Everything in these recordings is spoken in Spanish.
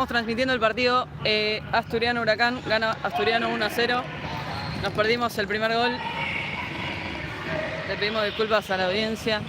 Estamos transmitiendo el partido Asturiano-Huracán, gana Asturiano 1-0. Nos perdimos el primer gol. Le pedimos disculpas a la audiencia.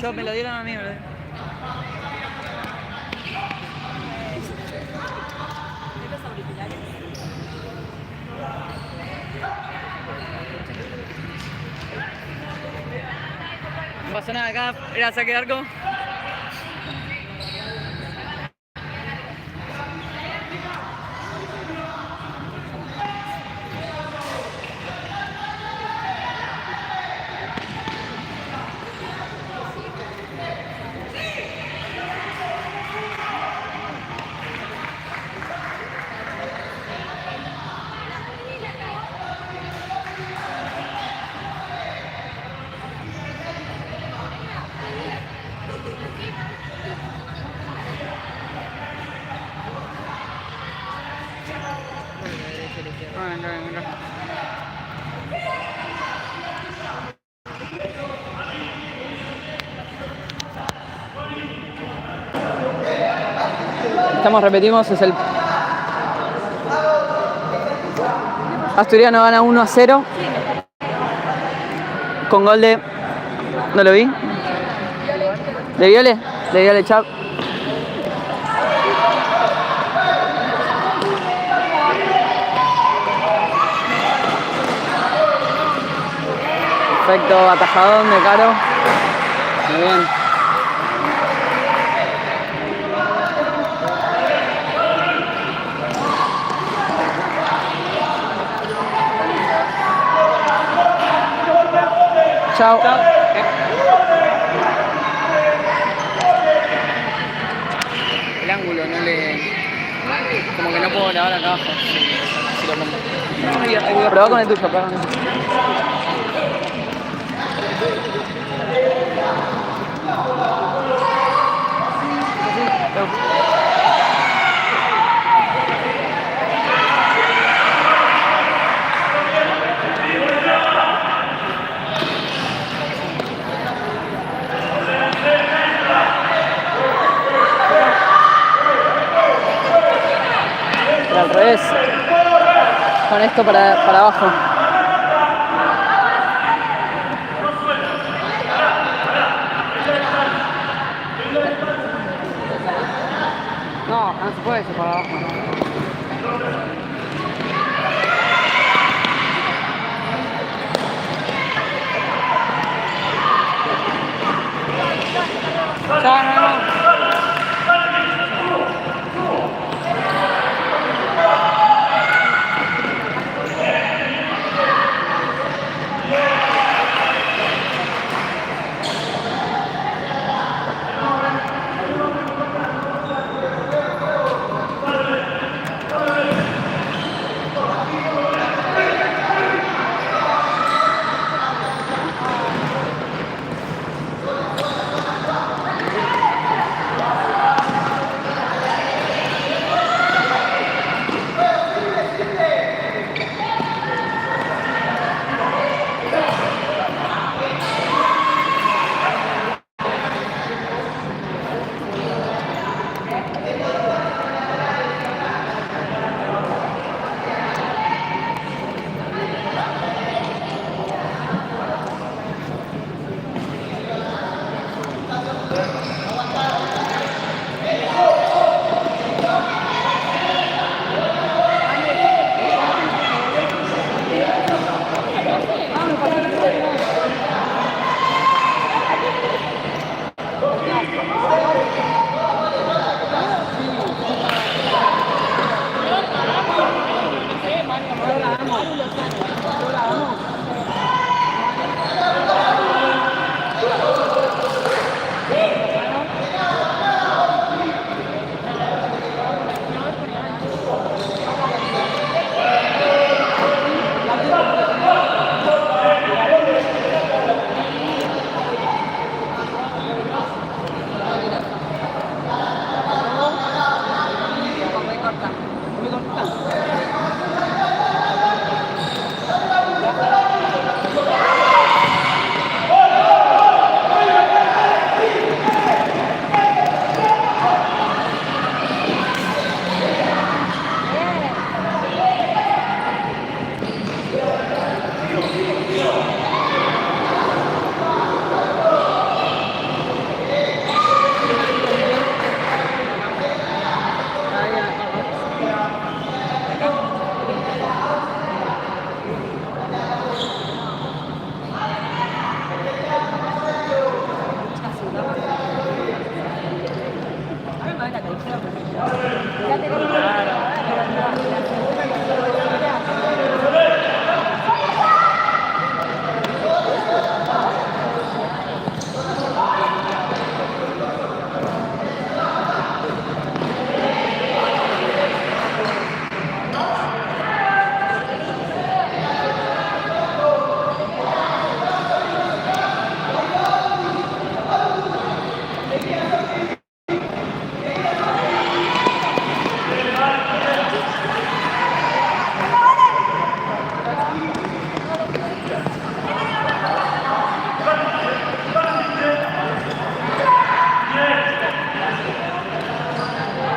Yo me lo dieron a mí, ¿verdad? No pasa nada acá, era saque de arco. Estamos, repetimos, es el... Asturiano gana 1-0. Con gol de... ¿No lo vi? ¿De Viole? De Viole Chap. Perfecto, atajadón de Caro. Muy bien. Chao. El ángulo no le... Como que no puedo grabar acá abajo. Si lo pongo. Probá con el tuyo, probá con el tuyo. Pero al revés. Con esto para abajo. No, no se puede eso para abajo. Ya, no.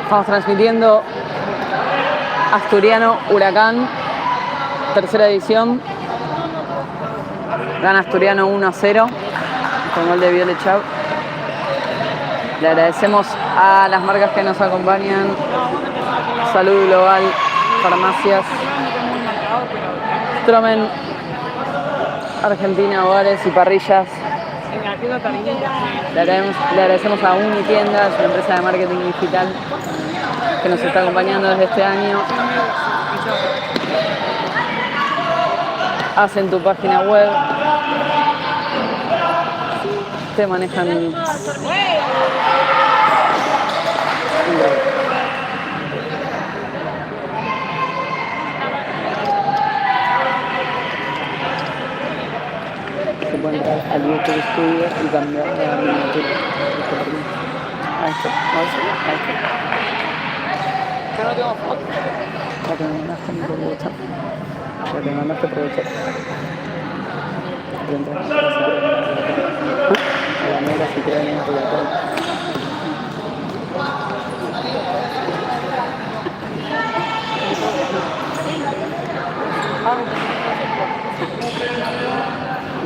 Estamos transmitiendo Asturiano Huracán, tercera edición. Gana Asturiano 1-0 con gol de Viole Chau. Le agradecemos a las marcas que nos acompañan. Salud Global, Farmacias, Stromen, Argentina, Hogares y Parrillas. Le agradecemos a Unitiendas, una empresa de marketing digital que nos está acompañando desde este año. Hacen tu página web, te manejan. Se puede entrar al YouTube Studio y cambiar la miniatura. Ahí está, ahí está. Yo no tengo foto. La que me mandaste por WhatsApp. La que me mandaste por WhatsApp. La negra si queda bien por la cara.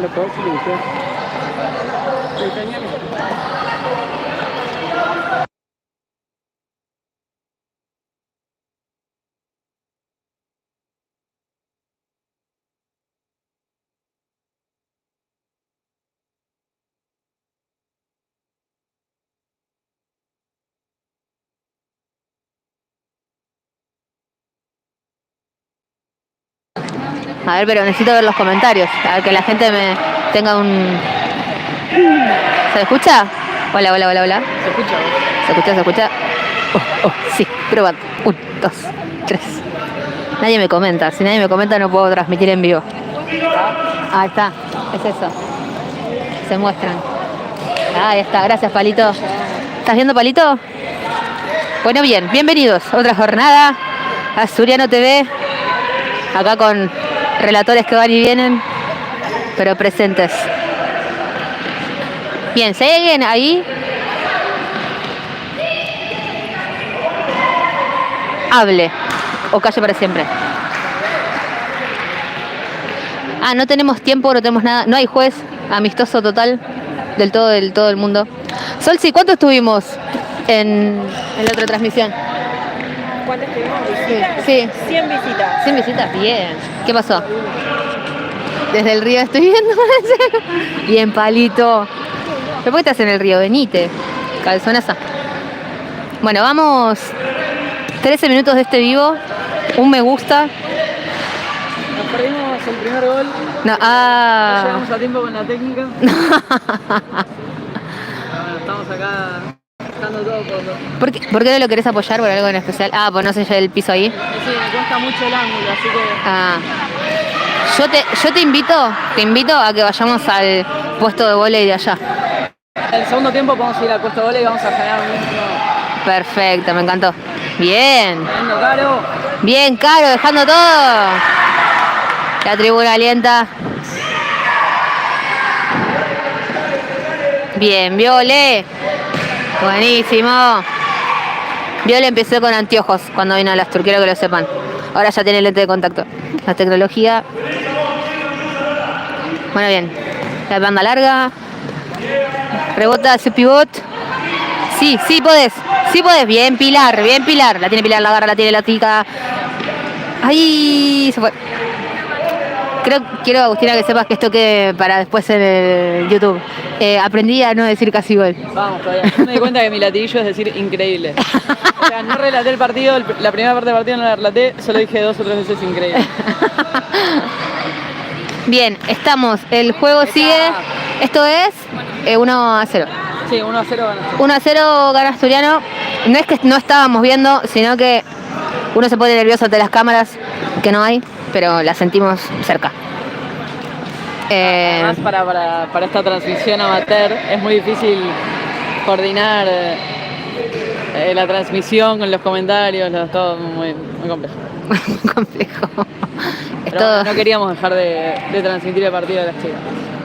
Lo puedo utilizar. A ver, pero necesito ver los comentarios. A ver, que la gente me tenga un... ¿Se escucha? Hola, hola, hola, hola. ¿Se escucha? ¿Se escucha? Sí, probad. 1, 2, 3. Nadie me comenta. Si nadie me comenta no puedo transmitir en vivo. Ahí está. Es eso. Se muestran. Ahí está. Gracias, Palito. ¿Estás viendo, Palito? Bueno, bien. Bienvenidos. Otra jornada. Asturiano TV. Acá con relatores que van y vienen, pero presentes. Bien, ¿se hay alguien ahí? Hable o calle para siempre. Ah, no tenemos tiempo, no tenemos nada. No hay juez, amistoso total del todo el mundo. Solsi, ¿cuánto estuvimos en la otra transmisión? ¿Cuántas tuvimos visitas? Sí. 100 visitas. 100 visitas, bien. ¿Qué pasó? Desde el río estoy viendo. Bien, Palito. ¿Pero por qué estás en el río? Venite. Calzonaza. Bueno, vamos. 13 minutos de este vivo. Un me gusta. Nos perdimos el primer gol. No, No llegamos a tiempo con la técnica. Bueno, estamos acá dejando todo por... ¿Por qué no lo querés apoyar por algo en especial? Ah, pues no sé ya el piso ahí. Sí, me cuesta mucho el ángulo, así que... Ah. Yo te invito a que vayamos al puesto de vóley de allá. El segundo tiempo podemos ir al puesto de vóley y vamos a generar un mismo... Perfecto, me encantó. Bien. Tremendo, Caro. Bien, Caro, dejando todo. La tribuna alienta. Bien, Viole. Buenísimo. Viole empezó con anteojos cuando vino a las Astur, quiero que lo sepan. Ahora ya tiene lente de contacto. La tecnología. Bueno, bien. La banda larga. Rebota su pivot. Sí, sí podés. Sí podés. Bien, Pilar. Bien, Pilar. La tiene Pilar, la agarra, la tiene la tica. ¡Ay! Se fue. Quiero, Agustina, que sepas que esto quede para después en el YouTube. Aprendí a no decir casi gol. Vamos, todavía. Yo me di cuenta que mi latiguillo es decir increíble. O sea, no relaté el partido, la primera parte del partido no la relaté, solo dije 2 o 3 veces increíble. Bien, estamos. El juego sigue. Esto es 1-0. Sí, 1-0 gana. 1-0 gana Asturiano. No es que no estábamos viendo, sino que uno se pone nervioso ante las cámaras, que no hay, pero las sentimos cerca. Además, para esta transmisión amateur es muy difícil coordinar la transmisión con los comentarios, todo muy complejo. Muy complejo. Pero no queríamos dejar de transmitir el partido de las chicas.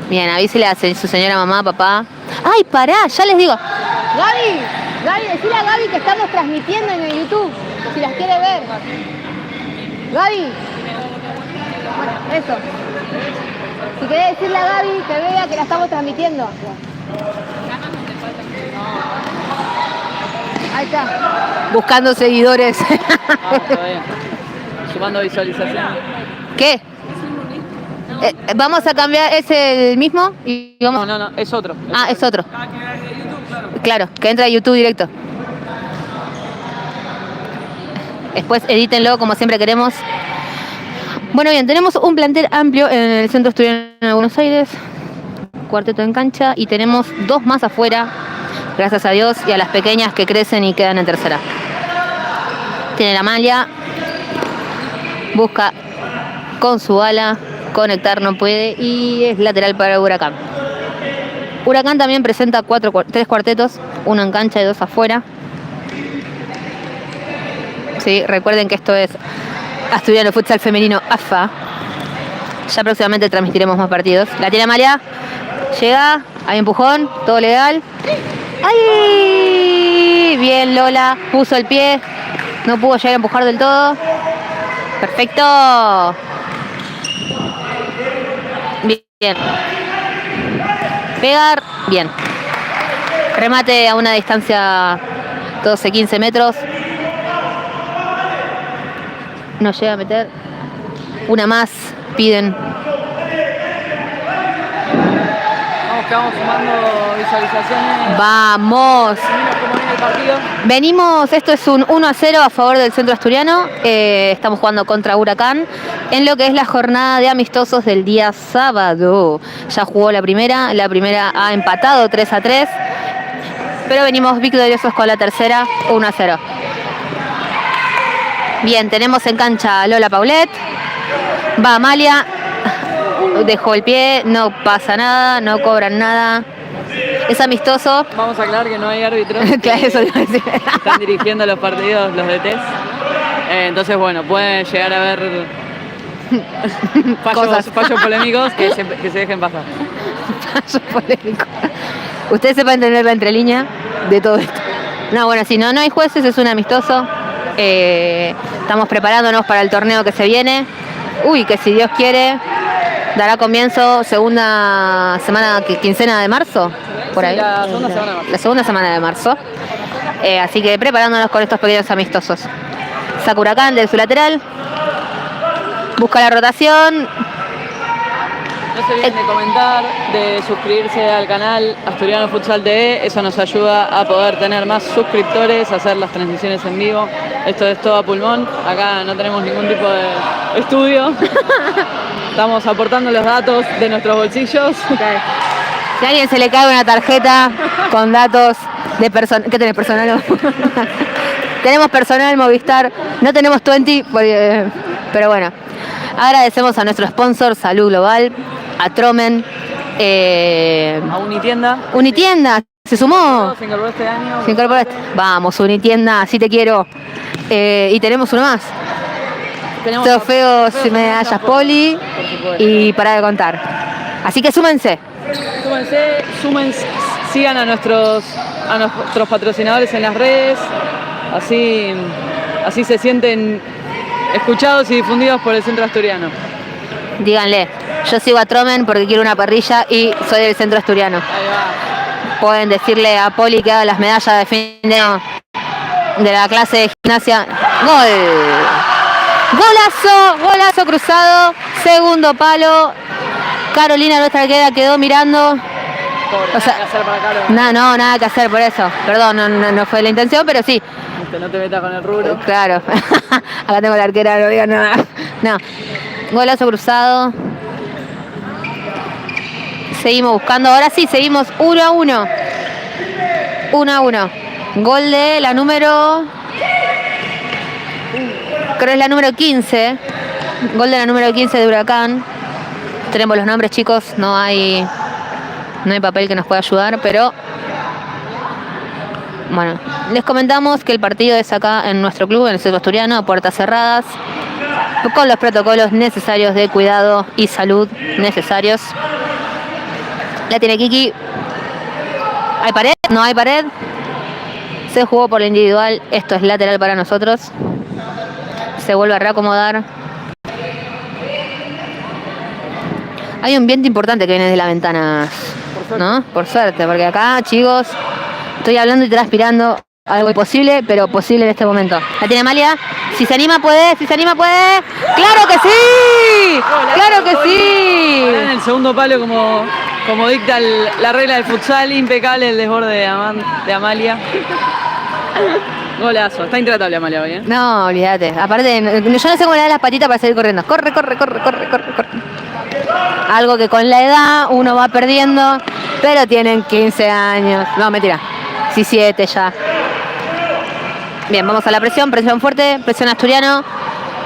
Bien, avísele a su señora mamá, papá. ¡Ay, pará! Ya les digo. ¡Gaby! Gaby, decile a Gaby que estamos transmitiendo en el YouTube, si las quiere ver. Gaby. Bueno, eso. Si querés decirle a Gaby que vea que la estamos transmitiendo. Ahí está. Buscando seguidores. Todavía. Sumando visualizaciones. ¿Qué? Vamos a cambiar, ¿es el mismo? Y vamos... No, es otro. Ah, es otro. Claro, que entra a YouTube directo. Después edítenlo como siempre queremos. Bueno, bien, tenemos un plantel amplio en el Centro Asturiano de Buenos Aires. Cuarteto en cancha y tenemos 2 más afuera. Gracias a Dios y a las pequeñas que crecen y quedan en tercera. Tiene la Amalia. Busca con su ala. Conectar no puede y es lateral para Huracán. Huracán también presenta 3 cuartetos, 1 en cancha y 2 afuera. Sí, recuerden que esto es Asturiano Futsal Femenino AFA. Ya próximamente transmitiremos más partidos. La tiene Amalia, llega, hay empujón, todo legal. ¡Ay! Bien Lola, puso el pie, no pudo llegar a empujar del todo. Perfecto. Bien. Pegar, bien. Remate a una distancia 12-15 metros. No llega a meter. Una más, piden. Vamos que vamos sumando visualizaciones. Vamos. ¿Cómo viene el partido? Venimos, esto es un 1-0 a favor del Centro Asturiano. Estamos jugando contra Huracán en lo que es la jornada de amistosos del día sábado. Ya jugó la primera ha empatado 3-3, pero venimos victoriosos con la tercera, 1-0. Bien, tenemos en cancha a Lola Paulet, va Amalia, dejó el pie, no pasa nada, no cobran nada. Es amistoso. Vamos a aclarar que no hay árbitros. Claro, eso iba a decir. Están dirigiendo los partidos los DTs. Entonces, bueno, pueden llegar a ver fallos polémicos que se dejen pasar. Fallos polémicos. Ustedes sepan entender la entrelínea de todo esto. No, bueno, si no hay jueces, es un amistoso. Estamos preparándonos para el torneo que se viene. Uy, que si Dios quiere, dará comienzo segunda semana, quincena de marzo. Por ahí. Sí, la segunda semana de marzo. La segunda semana de marzo. Así que preparándonos con estos pequeños amistosos. Saca Huracán de su lateral. Busca la rotación. No se olviden de comentar, de suscribirse al canal Asturiano Futsal TV. Eso nos ayuda a poder tener más suscriptores, hacer las transmisiones en vivo. Esto es todo a pulmón. Acá no tenemos ningún tipo de estudio. Estamos aportando los datos de nuestros bolsillos. Si a alguien se le cae una tarjeta con datos de personal. ¿Qué tenés, personal? Tenemos personal Movistar, no tenemos 20, pero bueno. Agradecemos a nuestro sponsor Salud Global, a Tromen, A Unitienda. Unitienda, se sumó. Se incorporó este año. Se incorporó este. Vamos, Unitienda, así te quiero. Y tenemos uno más. Tenemos Trofeos y medallas poli y para de contar. Así que súmense. Súmense, sigan a nuestros patrocinadores en las redes, así se sienten escuchados y difundidos por el Centro Asturiano. Díganle, yo sigo a Tromen porque quiero una parrilla y soy del Centro Asturiano. Ahí va. Pueden decirle a Poli que haga las medallas de fin de año de la clase de gimnasia. ¡Gol! Golazo cruzado, segundo palo. Carolina, nuestra arquera, quedó mirando. Pobre, O sea, nada que hacer para Caro. Nada que hacer por eso. Perdón, no fue la intención, pero sí. No te metas con el rubro. Claro. Acá tengo la arquera, no diga nada. No. Golazo cruzado. Seguimos buscando. Ahora sí, seguimos 1-1. 1-1. Gol de la número... Creo es la número 15. Gol de la número 15 de Huracán. Tenemos los nombres, chicos. No hay papel que nos pueda ayudar, pero... Bueno, les comentamos que el partido es acá en nuestro club, en el Centro Asturiano, a puertas cerradas, con los protocolos necesarios de cuidado y salud necesarios. La tiene Kiki. ¿Hay pared? No hay pared. Se jugó por la individual. Esto es lateral para nosotros. Se vuelve a reacomodar. Hay un viento importante que viene de las ventanas, ¿no? Por suerte, porque acá, chicos, estoy hablando y transpirando. Algo imposible, pero posible en este momento. La tiene Amalia. Si se anima puede, si se anima puede. ¡Claro que sí! ¡Claro que sí! En el segundo palo, como dicta la regla del futsal, impecable el desborde de Amalia. Golazo. Está intratable Amalia hoy, ¿eh? No, olvídate. Aparte, yo no sé cómo le da las patitas para seguir corriendo. Corre, corre, corre, corre, corre, corre. Algo que con la edad uno va perdiendo, pero tienen 15 años. No, mentira. 17 ya. Bien, vamos a la presión fuerte, presión Asturiano.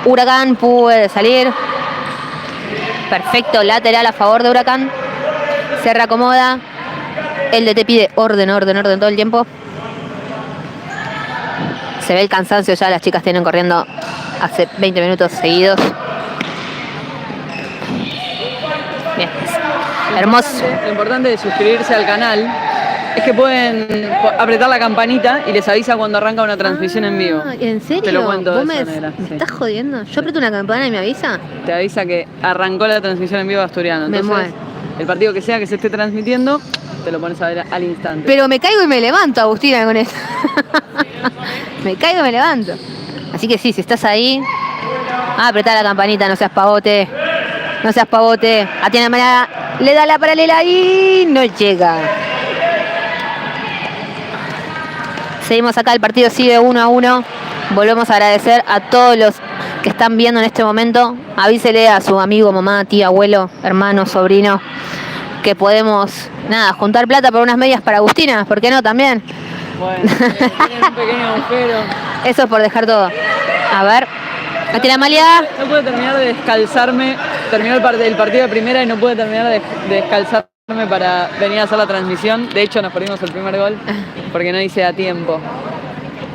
Huracán puede salir. Perfecto, lateral a favor de Huracán. Se reacomoda. El DT pide orden, orden, orden todo el tiempo. Se ve el cansancio ya, las chicas tienen corriendo hace 20 minutos seguidos. Bien, hermoso. Lo importante de suscribirse al canal es que pueden apretar la campanita y les avisa cuando arranca una transmisión en vivo. ¿En serio? Te lo cuento de ¿Vos esa me manera, sí. estás jodiendo? ¿Yo aprieto una campana y me avisa? Te avisa que arrancó la transmisión en vivo de Asturiano. Me Entonces, muero. el partido que sea que se esté transmitiendo, te lo pones a ver al instante. Pero me caigo y me levanto, Agustina, con esto. Me caigo y me levanto. Así que sí, si estás ahí, apretá la campanita, no seas pavote. No seas pavote. Atiende manera, le da la paralela y no llega. Seguimos acá, el partido sigue 1-1. Volvemos a agradecer a todos los que están viendo en este momento. Avísele a su amigo, mamá, tía, abuelo, hermano, sobrino, que podemos, nada, juntar plata por unas medias para Agustina. ¿Por qué no también? Bueno, tienen un pequeño agujero. Eso es por dejar todo. A ver. ¿La tiene Amalia? No pude terminar de descalzarme. Terminó el partido de primera y no pude terminar de descalzarme para venir a hacer la transmisión. De hecho, nos perdimos el primer gol porque no hice a tiempo.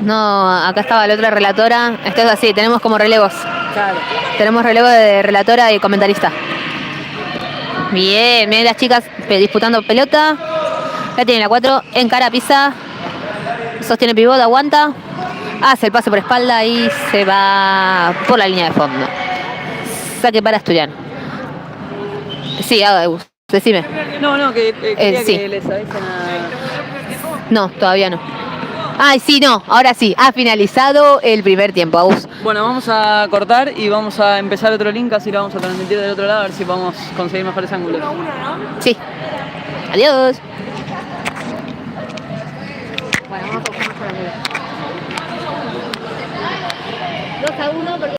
No, acá estaba la otra relatora. Esto es así, tenemos como relevos. Claro. Tenemos relevo de relatora y comentarista. Bien, bien las chicas disputando pelota. Ya tiene la 4, encara, pisa. Sostiene pivot, aguanta. Hace el pase por espalda y se va por la línea de fondo. Saque para Asturiano. Sí, decime. No, que quería sí. que les avisen a... No, todavía no. Ay, sí, no, ahora sí. Ha finalizado el primer tiempo, Agus. Bueno, vamos a cortar y vamos a empezar otro link, así lo vamos a transmitir del otro lado, a ver si podemos conseguir mejores ángulos. Sí. Adiós. Bueno, vamos a 2-1 porque